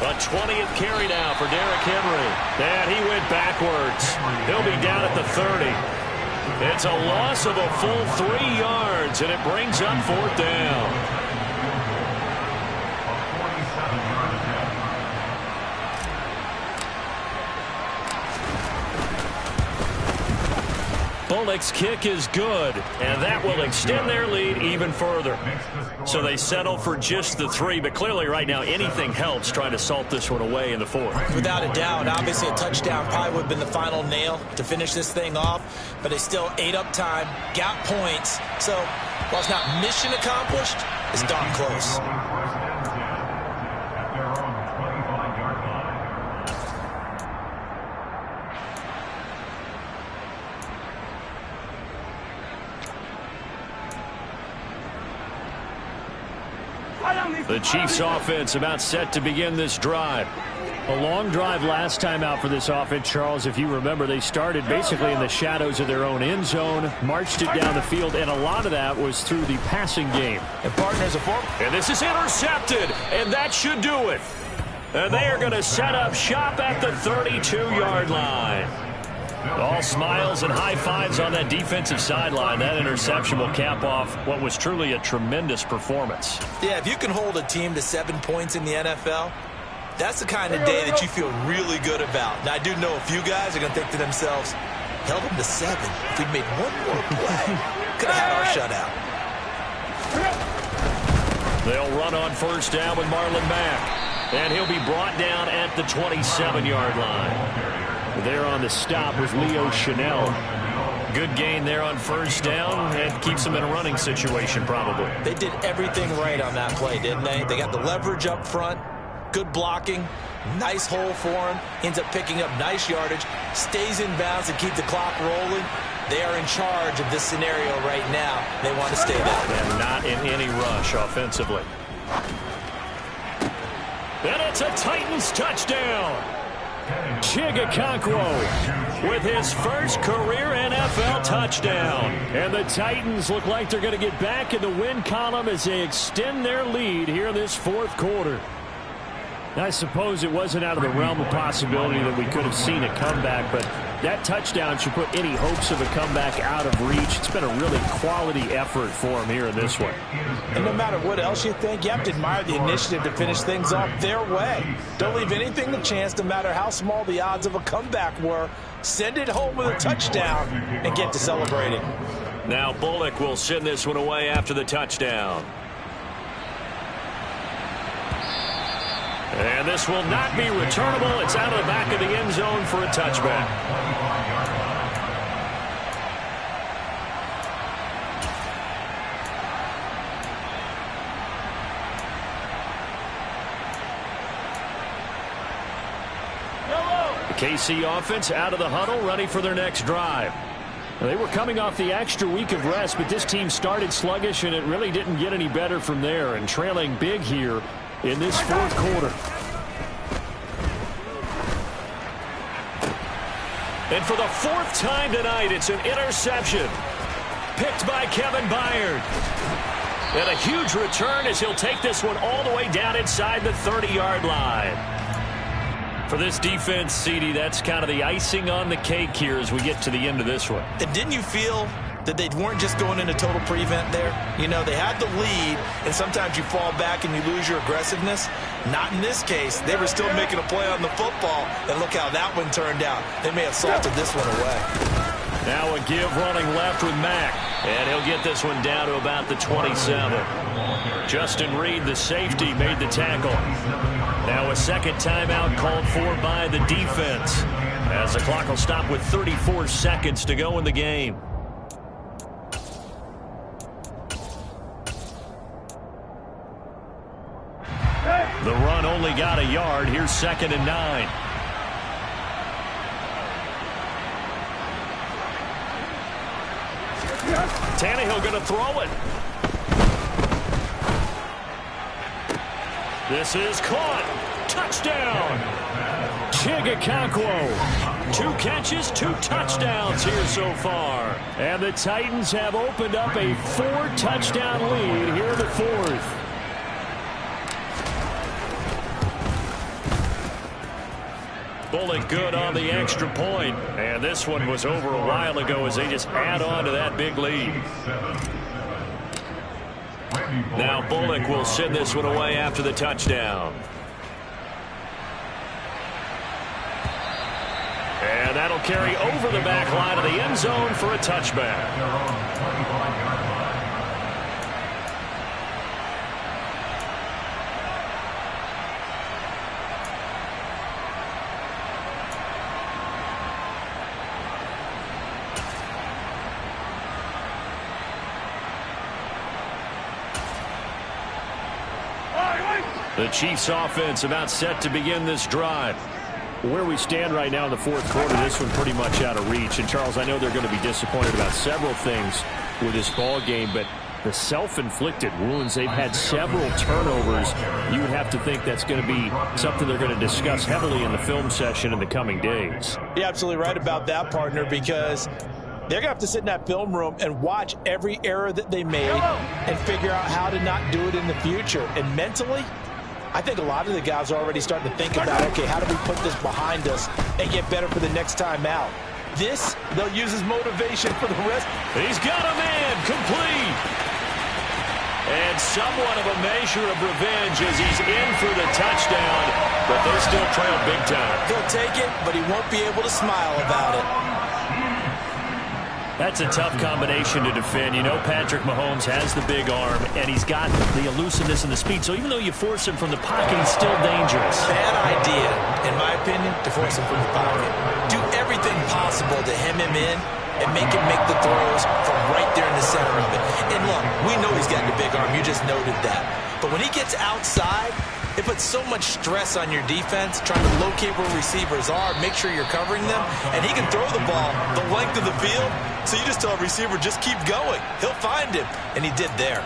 A 20th carry now for Derrick Henry. And he went backwards. He'll be down at the 30. It's a loss of a full 3 yards, and it brings up 4th down. Bullock's kick is good, and that will extend their lead even further. So they settle for just the 3, but clearly right now anything helps trying to salt this one away in the 4th. Without a doubt, obviously a touchdown probably would have been the final nail to finish this thing off, but they still ate up time, got points. So while it's not mission accomplished, it's darn close. The Chiefs offense about set to begin this drive. A long drive last time out for this offense, Charles. If you remember, they started basically in the shadows of their own end zone, marched it down the field, and a lot of that was through the passing game. And partners of four. And this is intercepted, and that should do it. And they are going to set up shop at the 32-yard line. All smiles and high fives on that defensive sideline. That interception will cap off what was truly a tremendous performance. Yeah, if you can hold a team to 7 points in the NFL, that's the kind of day that you feel really good about. Now, I do know a few guys are going to think to themselves, held them to 7. If we'd made one more play, could have had our shutout. They'll run on first down with Marlon Mack. And he'll be brought down at the 27-yard line. There on the stop was Leo Chanel. Good gain there on first down, and keeps them in a running situation probably. They did everything right on that play, didn't they? They got the leverage up front, good blocking, nice hole for him, ends up picking up nice yardage, stays in bounds and keep the clock rolling. They are in charge of this scenario right now. They want to stay that way. And not in any rush offensively. And it's a Titans touchdown. Chigakonkwo with his first career NFL touchdown. And the Titans look like they're going to get back in the win column as they extend their lead here in this 4th quarter. I suppose it wasn't out of the realm of possibility that we could have seen a comeback, but that touchdown should put any hopes of a comeback out of reach. It's been a really quality effort for him here in this one. And no matter what else you think, you have to admire the initiative to finish things off their way. Don't leave anything to chance, no matter how small the odds of a comeback were. Send it home with a touchdown and get to celebrating. Now Bullock will send this one away after the touchdown. And this will not be returnable. It's out of the back of the end zone for a touchback. The KC offense out of the huddle, ready for their next drive. They were coming off the extra week of rest, but this team started sluggish, and it really didn't get any better from there, and trailing big here in this 4th quarter. And for the 4th time tonight, it's an interception. Picked by Kevin Byard. And a huge return as he'll take this one all the way down inside the 30-yard line. For this defense, CD, that's kind of the icing on the cake here as we get to the end of this one. And didn't you feel that they weren't just going into total prevent there? You know, they had the lead, and sometimes you fall back and you lose your aggressiveness. Not in this case. They were still making a play on the football, and look how that one turned out. They may have salted this one away. Now a give running left with Mack, and he'll get this one down to about the 27. Justin Reed, the safety, made the tackle. Now a second timeout called for by the defense, as the clock will stop with 34 seconds to go in the game. The run only got a yard. Here's 2nd and 9. Tannehill going to throw it. This is caught. Touchdown. Chigakakwo. 2 catches, 2 touchdowns here so far. And the Titans have opened up a 4-touchdown lead here in the 4th. Bullock good on the extra point. And this one was over a while ago as they just add on to that big lead. Now Bullock will send this one away after the touchdown. And that'll carry over the back line of the end zone for a touchback. The Chiefs offense about set to begin this drive. Where we stand right now in the 4th quarter, this one pretty much out of reach. And, Charles, I know they're going to be disappointed about several things with this ball game, but the self-inflicted wounds, they've had several turnovers. You would have to think that's going to be something they're going to discuss heavily in the film session in the coming days. You're absolutely right about that, partner, because they're going to have to sit in that film room and watch every error that they made and figure out how to not do it in the future. And mentally, I think a lot of the guys are already starting to think about, okay, how do we put this behind us and get better for the next time out? This, they'll use as motivation for the rest. He's got a man complete. And somewhat of a measure of revenge as he's in for the touchdown, but they still trail big time. He'll take it, but he won't be able to smile about it. That's a tough combination to defend. You know Patrick Mahomes has the big arm, and he's got the elusiveness and the speed. So even though you force him from the pocket, he's still dangerous. Bad idea, in my opinion, to force him from the pocket. Do everything possible to hem him in and make him make the throws from right there in the center of it. And look, we know he's got the big arm. You just noted that. But when he gets outside, it puts so much stress on your defense trying to locate where receivers are, make sure you're covering them, and he can throw the ball the length of the field, so you just tell a receiver, just keep going. He'll find him, and he did there.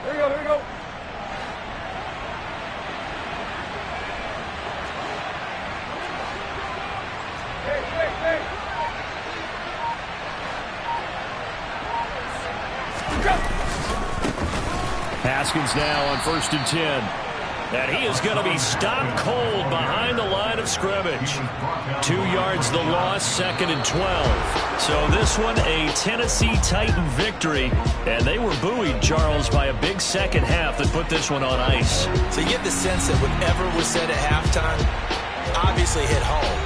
Here we go. Hey. Haskins now on 1st and 10. And he is going to be stopped cold behind the line of scrimmage. 2 yards the loss, 2nd and 12. So this one a Tennessee Titan victory. And they were buoyed, Charles, by a big second half that put this one on ice. So you get the sense that whatever was said at halftime obviously hit home.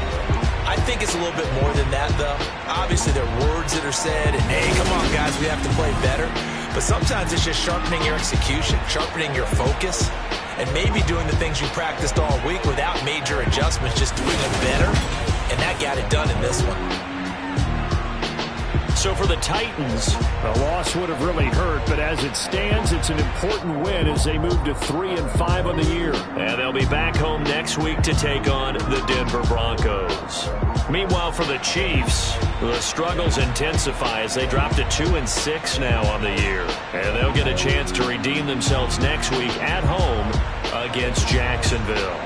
I think it's a little bit more than that, though. Obviously, there are words that are said, and, hey, come on, guys, we have to play better. But sometimes it's just sharpening your execution, sharpening your focus, and maybe doing the things you practiced all week without major adjustments, just doing it better. And that got it done in this one. So for the Titans, the loss would have really hurt, but as it stands, it's an important win as they move to 3-5 on the year. And they'll be back home next week to take on the Denver Broncos. Meanwhile, for the Chiefs, the struggles intensify as they drop to 2-6 now on the year. And they'll get a chance to redeem themselves next week at home against Jacksonville.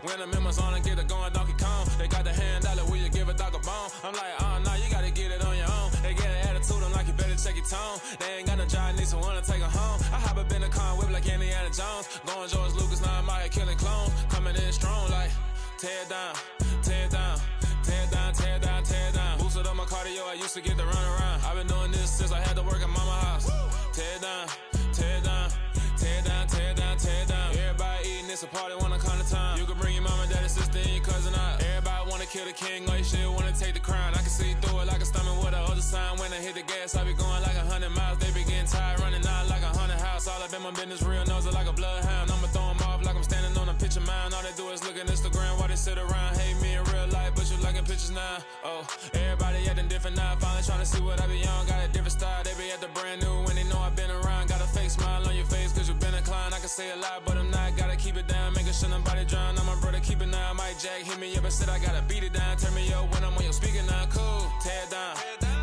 When I'm in my zone and get it going Donkey Kong. They got the hand dollar, will you give a dog a bone? I'm like, oh, no, you gotta get it on your own. They get an attitude, I'm like, you better check your tone. They ain't got no job, need someone to take her home. I hop up in the car, whip like Indiana Jones. Going George Lucas, now I'm out here killing clones. Coming in strong like, tear it down, tear it down. Tear it down, tear it down, tear it down. Boosted up my cardio, I used to get to run around. I've been doing this since I had to work at mama house. Tear it down, tear it down, tear it down, tear it down, tear it down. Everybody eating, it's a party, wanna come to time. You can bring your mama, daddy, sister, and your cousin out. Everybody wanna kill the king, or you shit wanna take the crown. I can see through it like a stomach with a other sign. When I hit the gas, I be going like 100 miles. They be getting tired, running out like 100 house. All up in my business, real nose like a bloodhound. I'ma throw them off like I'm standing on a picture mound. All they do is look at Instagram while they sit around. Hate me in real life, but you liking pictures now. Oh, everybody acting different now. Finally trying to see what I be on. Got a different style, they be at the brand new when they know I've been around. Got a fake smile on your face cause you been inclined. I can say a lot, but I'm not. Gotta keep it down, making sure nobody drown. I'm my brother, keep it now. Mike Jack hit me up and said I gotta beat it down. Turn me up when I'm on your speaker now. Cool, tear it down,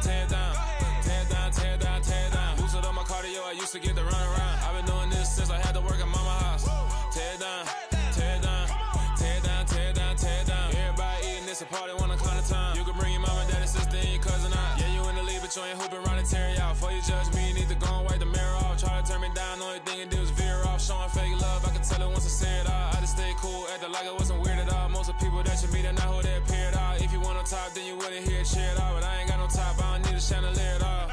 tear it down, tear it down, tear it down, tear it down. Boosted up my cardio, I used to get to run around. I've been doing this since I had to work at mama house. Tear it down, tear it down, tear it down, tear it down, tear it down. Everybody eating, it's a party, wanna come to time. You can bring your mama, daddy, sister, and your cousin out. Yeah, you in the lead, but you ain't hooping around and tear out. Before you judge me, you need to go and wipe the mirror off. Try to turn me down, only thing you do is veer off. Showing fake love, I can tell it once I say it all. I just stay cool, acting like it wasn't weird at all. Most of the people that you meet are not who they appear at all. If you want on top, then you wouldn't hear it cheer at all. But I ain't got no top, I don't need a chandelier at all.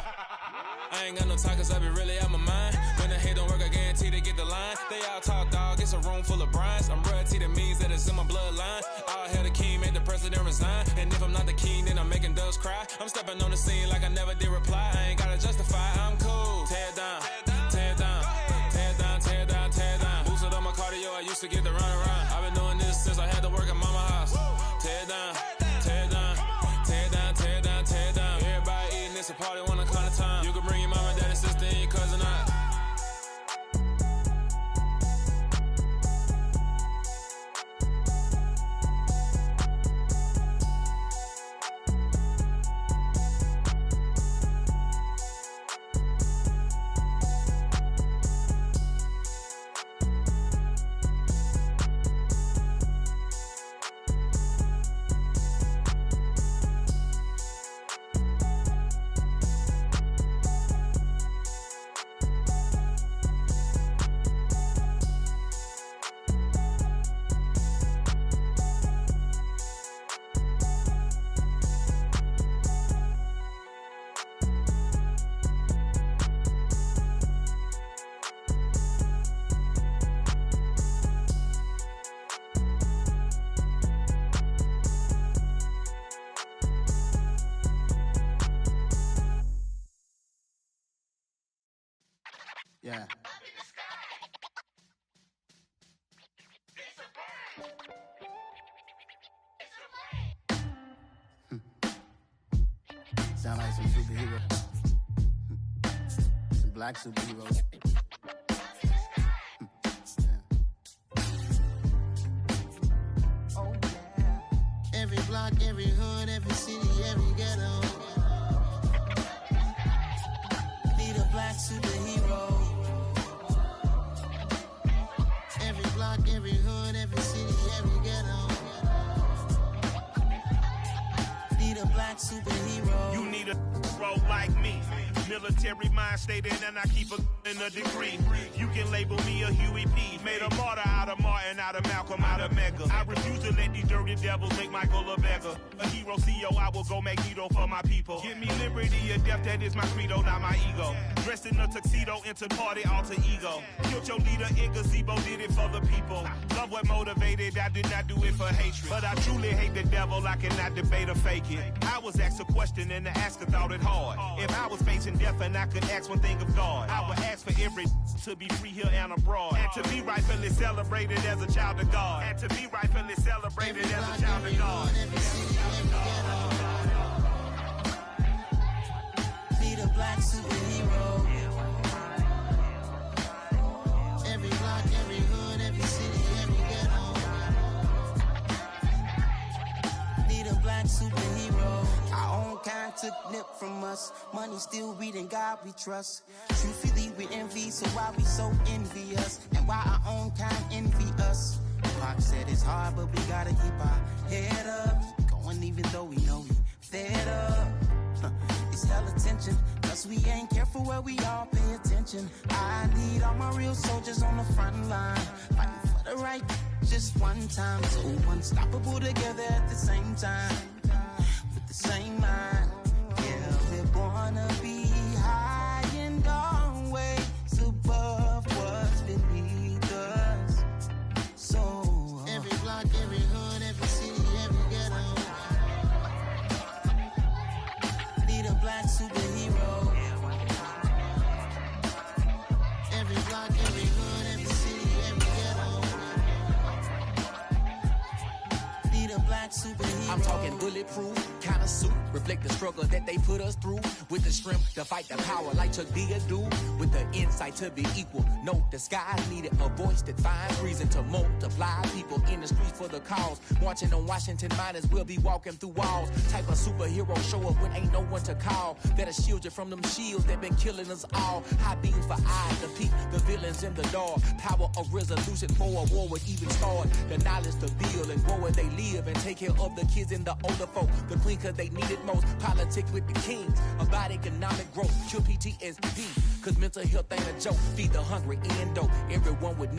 I ain't got no talk cause I be really out my mind. When the hate don't work, I guarantee they get the line. They all talk dog, it's a room full of brinds. I'm royalty, that means that it's in my bloodline. All hail the king, make the president resign. And if I'm not the king, then I'm making doves cry. I'm stepping on the scene like I never did reply. I ain't gotta justify, I'm cool. Tear it down, tear it down, tear it down, tear it down, tear it down. Boosted up my cardio, I used to get to run around. I've been doing this since I had to work at mama house. Tear it down, tear it down, tear it down, tear it down, tear it down. Everybody eating, it's a party, wanna come to time. You can bring your mama, daddy, sister, and your cousin out. Yeah. Sound like some superhero. Some black superheroes. Oh yeah. Every block, every hood, every city, every ghetto. Need a black superhero. Every block, every hood, every city, every ghetto. Need a black superhero. You need a bro like me. Military mind stated, and I keep in a degree. You can label me a Huey P. Made a martyr out of Martin, out of Malcolm, out of Mega. I refuse to let these dirty devils make Michael a beggar. A hero CEO, I will go Magneto for my people. Give me liberty or death, that is my credo, not my ego. Dressed in a tuxedo, into party, alter ego. Killed your leader in gazebo, did it for the people. Love what motivated, I did not do it for hatred. But I truly hate the devil, I cannot debate or fake it. I was asked a question and the asker thought it hard. If I was facing death and I could ask one thing of God, I would ask for every to be free here and abroad. And to be rightfully celebrated as a child of God. And to be rightfully celebrated as a child of God. Need a black superhero. Every block, every hood, every city, every ghetto. Need a black superhero. Our own kind took nip from us. Money still reading God we trust. Truthfully we envy, so why we so envious? And why our own kind envy us? Pac said it's hard, high, but we gotta keep our head up. Going even though we know we fed up. It's hella tension, cause we ain't careful where we all pay attention. I need all my real soldiers on the front line, fighting for the right just one time. So unstoppable together at the same time, with the same mind. Yeah, we're born to be high and always above what's beneath us. So every block, every hood, every city, every ghetto need a black superhero. Every block, every hood, every city, every ghetto need a black superhero. I'm talking bulletproof kind of suit, reflect the struggle that they put us through, with the strength to fight the power like Chuck D do, with the insight to be equal. No, the skies needed a voice that finds reason to multiply people in the streets for the cause. Marching on Washington, might as well be walking through walls. Type of superhero show up when ain't no one to call. That'll shield you from them shields that been killing us all. High beams for eyes to peek the villains in the dark. Power of resolution for a war would even start. The knowledge to build and grow where they live and take care of the kids and the older folk. The clean cause they need it most. Politics with the kings about economic growth. Cure PTSD cause mental health ain't a joke. Feed the hungry and dope. Everyone would know